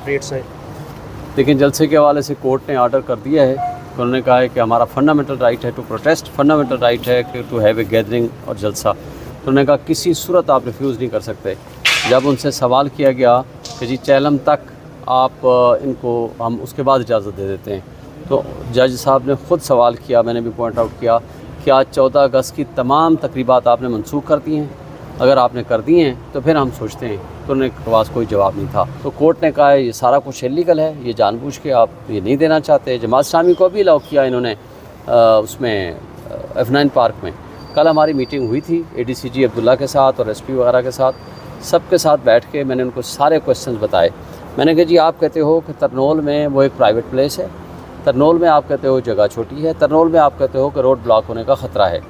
Updates हैं? देखिए, जलसे के हवाले से कोर्ट ने ऑर्डर कर दिया है। उन्होंने कहा है कि हमारा फंडामेंटल राइट है टू प्रोटेस्ट, फंडामेंटल राइट है कि टू हैव ए गैदरिंग और जलसा। तो उन्होंने कहा किसी सूरत आप रिफ्यूज़ नहीं कर सकते। जब उनसे सवाल किया गया कि जी चैलम तक आप इनको हम उसके बाद इजाज़त दे देते हैं, तो जज साहब ने ख़ुद सवाल किया, मैंने भी पॉइंट आउट किया कि आज 14 अगस्त की तमाम तकरीबात आपने मनसूख कर दी हैं। अगर आपने कर दी हैं तो फिर हम सोचते हैं। तो उनके पास कोई जवाब नहीं था। तो कोर्ट ने कहा है ये सारा कुछ इलीगल है, ये जानबूझ के आप ये नहीं देना चाहते। जमात इस्लामी को भी अलाउ किया इन्होंने उसमें F9 पार्क में। कल हमारी मीटिंग हुई थी ADCG अब्दुल्ला के साथ और SP वगैरह के साथ, सबके साथ बैठ के मैंने उनको सारे क्वेश्चन बताए। मैंने कहा जी आप कहते हो कि तरनोल में वो एक प्राइवेट प्लेस है, तरनोल में आप कहते हो जगह छोटी है, तरनोल में आप कहते हो कि रोड ब्लॉक होने का ख़तरा है,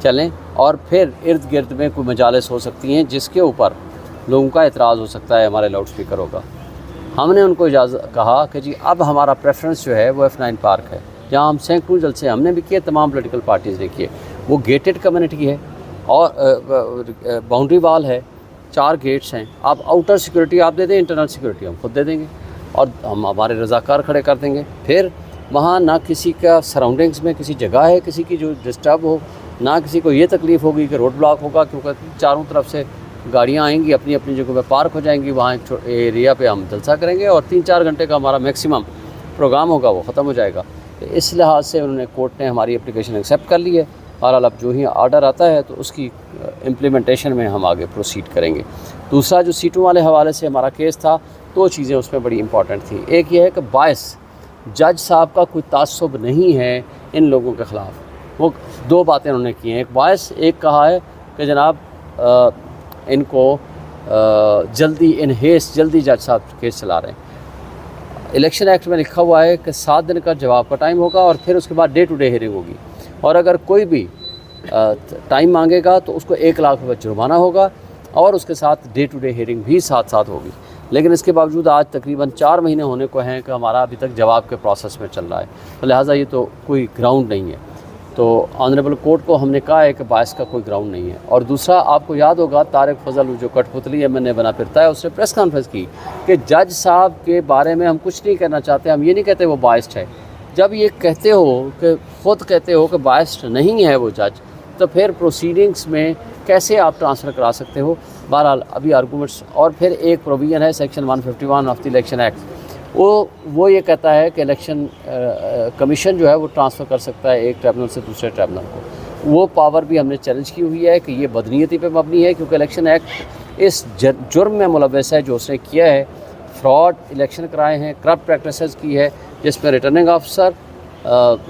चलें। और फिर इर्द गिर्द में कोई मजालिस हो सकती हैं जिसके ऊपर लोगों का एतराज़ हो सकता है, हमारे लाउड स्पीकर होगा। हमने उनको इजाज़त कहा कि जी अब हमारा प्रेफरेंस जो है वो F9 पार्क है, जहाँ हम सैकड़ों जलसे हमने भी किए, तमाम पॉलिटिकल पार्टीज़ ने किए। वो गेटेड कम्युनिटी है और बाउंड्री वाल है, 4 गेट्स हैं। आप आउटर सिक्योरिटी आप दे दें, इंटरनल सिक्योरिटी हम खुद दे देंगे और हम हमारे रज़ाकार खड़े कर देंगे। फिर वहाँ ना किसी का सराउंडिंग्स में किसी जगह है किसी की जो डिस्टर्ब हो, ना किसी को ये तकलीफ़ होगी कि रोड ब्लॉक होगा, क्योंकि चारों तरफ से गाड़ियाँ आएंगी, अपनी अपनी जगह पे पार्क हो जाएंगी। वहाँ एक एरिया पे हम जलसा करेंगे और 3-4 घंटे का हमारा मैक्सिमम प्रोग्राम होगा, वो ख़त्म हो जाएगा। तो इस लिहाज से उन्होंने कोर्ट ने हमारी एप्लीकेशन एक्सेप्ट कर ली है और अब जो ही आर्डर आता है तो उसकी इम्प्लीमेंटेशन में हम आगे प्रोसीड करेंगे। दूसरा जो सीटों वाले हवाले से हमारा केस था, 2 चीज़ें उसमें बड़ी इंपॉर्टेंट थी। एक ये है कि बायस जज साहब का कोई तासुब नहीं है इन लोगों के ख़िलाफ़। वो 2 बातें उन्होंने की हैं। एक बायस एक कहा है कि जनाब इनको जल्दी जज साहब केस चला रहे हैं। इलेक्शन एक्ट में लिखा हुआ है कि 7 दिन का जवाब का टाइम होगा और फिर उसके बाद डे टू डे हियरिंग होगी, और अगर कोई भी टाइम मांगेगा तो उसको 1 लाख रुपये जुर्माना होगा और उसके साथ डे टू डे हियरिंग भी साथ साथ होगी। लेकिन इसके बावजूद आज तकरीबन 4 महीने होने को हैं कि हमारा अभी तक जवाब के प्रोसेस में चल रहा है। तो लिहाजा ये तो कोई ग्राउंड नहीं है। तो ऑनरेबल कोर्ट को हमने कहा है कि बायस का कोई ग्राउंड नहीं है। और दूसरा, आपको याद होगा तारिक फजल जो कठपुतली MNA बना फिरता है, उसने प्रेस कॉन्फ्रेंस की कि जज साहब के बारे में हम कुछ नहीं कहना चाहते, हम ये नहीं कहते वो बायस्ड है। जब ये कहते हो कि ख़ुद कहते हो कि बायस्ड नहीं है वो जज, तो फिर प्रोसीडिंग्स में कैसे आप ट्रांसफ़र करा सकते हो? बहरहाल अभी आर्गूमेंट्स, और फिर एक प्रोविज़न है section 151 of the election act, वो ये कहता है कि इलेक्शन कमीशन जो है वो ट्रांसफ़र कर सकता है एक ट्रिब्यूनल से दूसरे ट्रिब्यूनल को। वो पावर भी हमने चैलेंज की हुई है कि ये बदनीयती पे मबनी है, क्योंकि इलेक्शन एक्ट इस जुर्म में मुलव्वस है जो उसने किया है, फ्रॉड इलेक्शन कराए हैं, करप्ट प्रैक्टिसेस की है, जिसमें रिटर्निंग ऑफिसर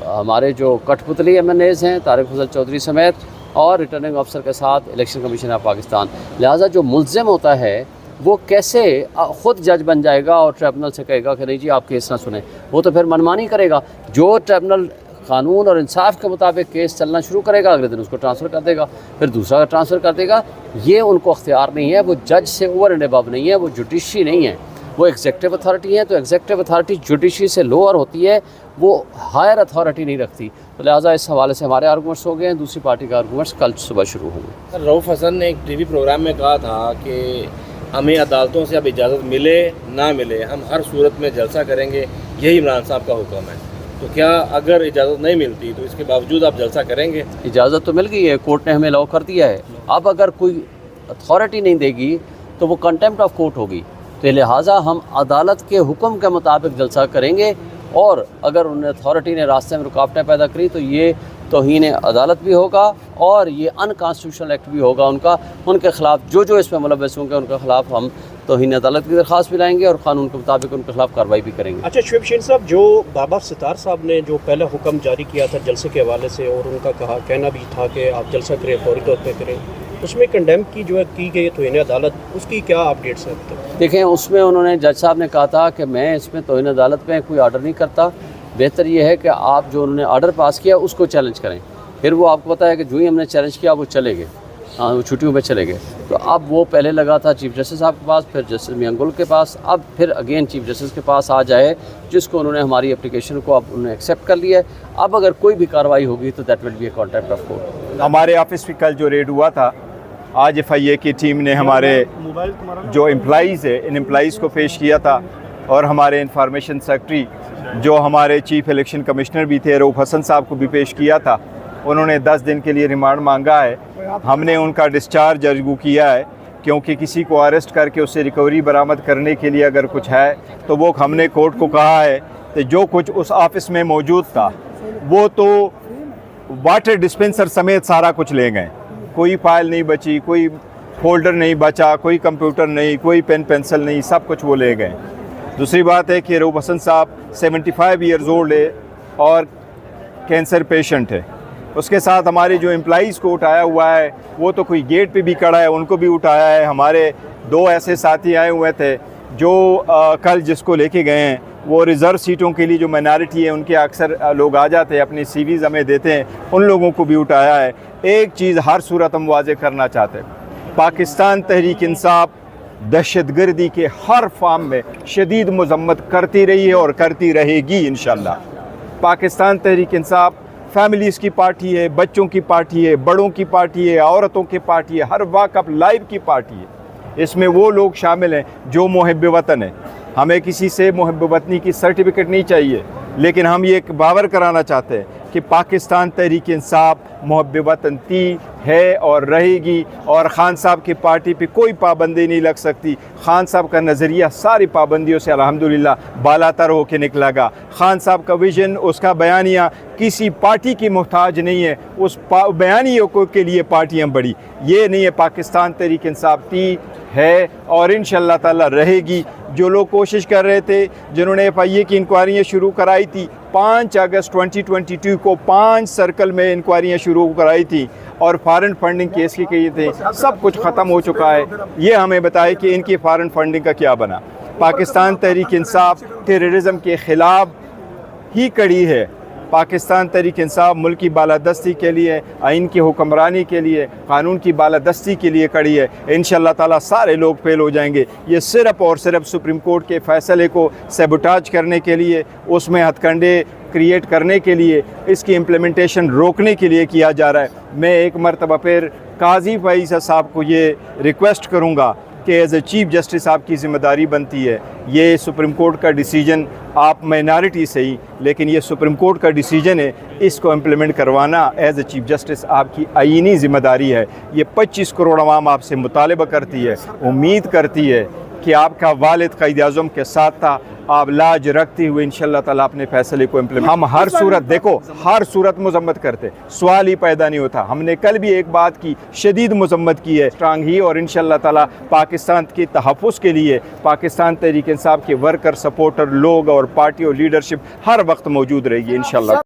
हमारे जो कठपुतली MNAs हैं तारिक फजल चौधरी समेत और रिटर्निंग ऑफिसर के साथ इलेक्शन कमीशन ऑफ पाकिस्तान। लिहाजा जो मुल्ज़िम होता है वो कैसे ख़ुद जज बन जाएगा और ट्रिब्यूनल से कहेगा कि नहीं जी आप केस ना सुने? वो तो फिर मनमानी करेगा। जो ट्रिब्यूनल कानून और इंसाफ के मुताबिक केस चलना शुरू करेगा, अगले दिन उसको ट्रांसफ़र कर देगा, फिर दूसरा ट्रांसफ़र कर देगा। ये उनको अख्तियार नहीं है। वो जज से ओवर एंड अबव नहीं है, वो जुडिशरी नहीं है, वो एग्जेक्टिव अथॉरिटी है। तो एग्जेक्टिव अथॉरिटी जुडिशरी से लोअर होती है, वो हायर अथॉरिटी नहीं रखती। तो लिहाजा इस हवाले से हमारे आर्गूमेंट्स हो गए हैं, दूसरी पार्टी के आर्गूमेंट्स कल सुबह शुरू होंगे। रऊफ़ हसन ने एक TV प्रोग्राम में कहा था कि हमें अदालतों से अब इजाज़त मिले ना मिले हम हर सूरत में जलसा करेंगे, यही इमरान साहब का हुक्म है। तो क्या अगर इजाज़त नहीं मिलती तो इसके बावजूद आप जलसा करेंगे? इजाज़त तो मिल गई है, कोर्ट ने हमें अलाउ कर दिया है। अब अगर कोई अथॉरिटी नहीं देगी तो वो कंटेम्प्ट ऑफ कोर्ट होगी। तो लिहाजा हम अदालत के हुक्म के मुताबिक जलसा करेंगे, और अगर उन अथॉरिटी ने रास्ते में रुकावटें पैदा करी तो ये तौहीन अदालत भी होगा और ये अनकॉन्स्टिट्यूशनल एक्ट भी होगा उनके ख़िलाफ़। जो इसमें मुलव्वस होंगे उनके ख़िलाफ़ हम तौहीन अदालत की दरख्वास्त भी लाएंगे और क़ानून के मुताबिक उनके ख़िलाफ़ कार्रवाई भी करेंगे। अच्छा शुएब शहीन साहब, जो बाबा सितार साहब ने जो पहला हुक्म जारी किया था जलसे के हवाले से, और उनका कहना भी था कि आप जलसा करें, फौरी तौर पर करें, उसमें कंडेम की जो है की गई तौहीन अदालत, उसकी क्या अपडेट्स हैं? देखें, उसमें उन्होंने जज साहब ने कहा था कि मैं इसमें तौहीन अदालत में कोई ऑर्डर नहीं करता। बेहतर ये है कि आप जो उन्होंने ऑर्डर पास किया उसको चैलेंज करें। फिर वो आपको पता है कि जो ही हमने चैलेंज किया वो चले गए, वो छुट्टियों में चले गए। तो अब वो पहले लगा था चीफ जस्टिस साहब के पास, फिर जस्टिस मियां गुल के पास, अब फिर अगेन चीफ जस्टिस के पास आ जाए, जिसको उन्होंने हमारी एप्लीकेशन को अब उन्होंने एक्सेप्ट कर लिया है। अब अगर कोई भी कार्रवाई होगी तो that will be A contempt of court. हमारे ऑफिस पे कल जो रेड हुआ था, आज FIA की टीम ने हमारे जो एम्प्लॉइज़ है इन एम्प्लॉइज़ को पेश किया था और हमारे इंफॉर्मेशन सेक्रेटरी जो हमारे चीफ इलेक्शन कमिश्नर भी थे रऊफ़ हसन साहब को भी पेश किया था। उन्होंने 10 दिन के लिए रिमांड मांगा है। हमने उनका डिस्चार्ज अर्जू किया है, क्योंकि किसी को अरेस्ट करके उससे रिकवरी बरामद करने के लिए अगर कुछ है तो वो हमने कोर्ट को कहा है कि जो कुछ उस ऑफिस में मौजूद था वो तो वाटर डिस्पेंसर समेत सारा कुछ ले गए। कोई फाइल नहीं बची, कोई फोल्डर नहीं बचा, कोई कंप्यूटर नहीं, कोई पेन पेंसिल नहीं, सब कुछ वो ले गए। दूसरी बात है कि रऊफ़ हसन साहब 75 ईयर्स ओल्ड है और कैंसर पेशेंट है। उसके साथ हमारे जो एम्प्लॉइज़ को उठाया हुआ है वो तो कोई गेट पे भी खड़ा है, उनको भी उठाया है। हमारे 2 ऐसे साथी आए हुए थे जो कल जिसको लेके गए हैं वो रिज़र्व सीटों के लिए जो माइनॉरिटी है उनके अक्सर लोग आ जाते हैं, अपनी CVs हमें देते हैं, उन लोगों को भी उठाया है। एक चीज़ हर सूरत हम वाज़े करना चाहते हैं, पाकिस्तान तहरीक इंसाफ दहशतगर्दी के हर फॉर्म में शदीद मज़म्मत करती रही है और करती रहेगी इंशाअल्लाह। पाकिस्तान तहरीक इंसाफ फैमिलीज़ की पार्टी है, बच्चों की पार्टी है, बड़ों की पार्टी है, औरतों की पार्टी है, हर वाक़ लाइफ की पार्टी है। इसमें वो लोग शामिल हैं जो मुहिब वतन है। हमें किसी से मुहिब वतनी की सर्टिफिकेट नहीं चाहिए, लेकिन हम ये बावर कराना चाहते हैं कि पाकिस्तान तहरीक इंसाफ मुहिब वतन थी, है और रहेगी, और ख़ान साहब की पार्टी पे कोई पाबंदी नहीं लग सकती। ख़ान साहब का नज़रिया सारी पाबंदियों से अल्हम्दुलिल्लाह बालातर होकर निकलेगा। ख़ान साहब का विज़न, उसका बयानिया किसी पार्टी की मोहताज नहीं है, उस बयानियों को के लिए पार्टियाँ बड़ी ये नहीं है। पाकिस्तान तहरीक इंसाफ थी, है और इंशाअल्लाह ताला रहेगी। जो लोग कोशिश कर रहे थे, जिन्होंने FIA की इंक्वायरियाँ शुरू कराई थी 5 अगस्त 2022 को 5 सर्कल में इंक्वायरियाँ शुरू कराई थी और फॉरेन फंडिंग केस की किए थे, सब कुछ ख़त्म हो चुका है। ये हमें बताए कि इनकी फॉरेन फंडिंग का क्या बना। पाकिस्तान तहरीक इंसाफ टेररिज्म के ख़िलाफ़ ही कड़ी है। पाकिस्तान तहरीक इंसाफ मुल्क की बालादस्ती के लिए, आइन की हुक्मरानी के लिए, कानून की बालादस्ती के लिए खड़ी है। इंशाअल्लाह ताला सारे लोग फेल हो जाएंगे। ये सिर्फ़ और सिर्फ सुप्रीम कोर्ट के फ़ैसले को सेबोटाज करने के लिए, उसमें हथकंडे क्रिएट करने के लिए, इसकी इम्प्लीमेंटेशन रोकने के लिए किया जा रहा है। मैं एक मरतबा फिर काजी फ़ैज़ साहब को ये रिक्वेस्ट करूँगा कि एज़ ए चीफ़ जस्टिस आपकी ज़िम्मेदारी बनती है, ये सुप्रीम कोर्ट का डिसीजन, आप माइनॉरिटी से ही, लेकिन ये सुप्रीम कोर्ट का डिसीजन है, इसको इम्प्लीमेंट करवाना एज़ ए चीफ़ जस्टिस आपकी आईनी ज़िम्मेदारी है। ये 25 करोड़ आवाम आपसे मुतालबा करती है, उम्मीद करती है कि आपका वालिद क़ायद-ए-आज़म के साथ था, आप लाज रखते हुए इंशाअल्लाह ताला अपने फ़ैसले को इम्प्लीमेंट। हम हर सूरत, देखो हर सूरत मज़म्मत करते, सवाल ही पैदा नहीं होता। हमने कल भी एक बात की, शदीद मज़म्मत की है, स्ट्रांग ही, और इंशाअल्लाह ताला पाकिस्तान के तहफ़्फ़ुज़ के लिए पाकिस्तान तहरीक इंसाफ के वर्कर, सपोर्टर लोग और पार्टी और लीडरशिप हर वक्त मौजूद रहेगी इंशाअल्लाह।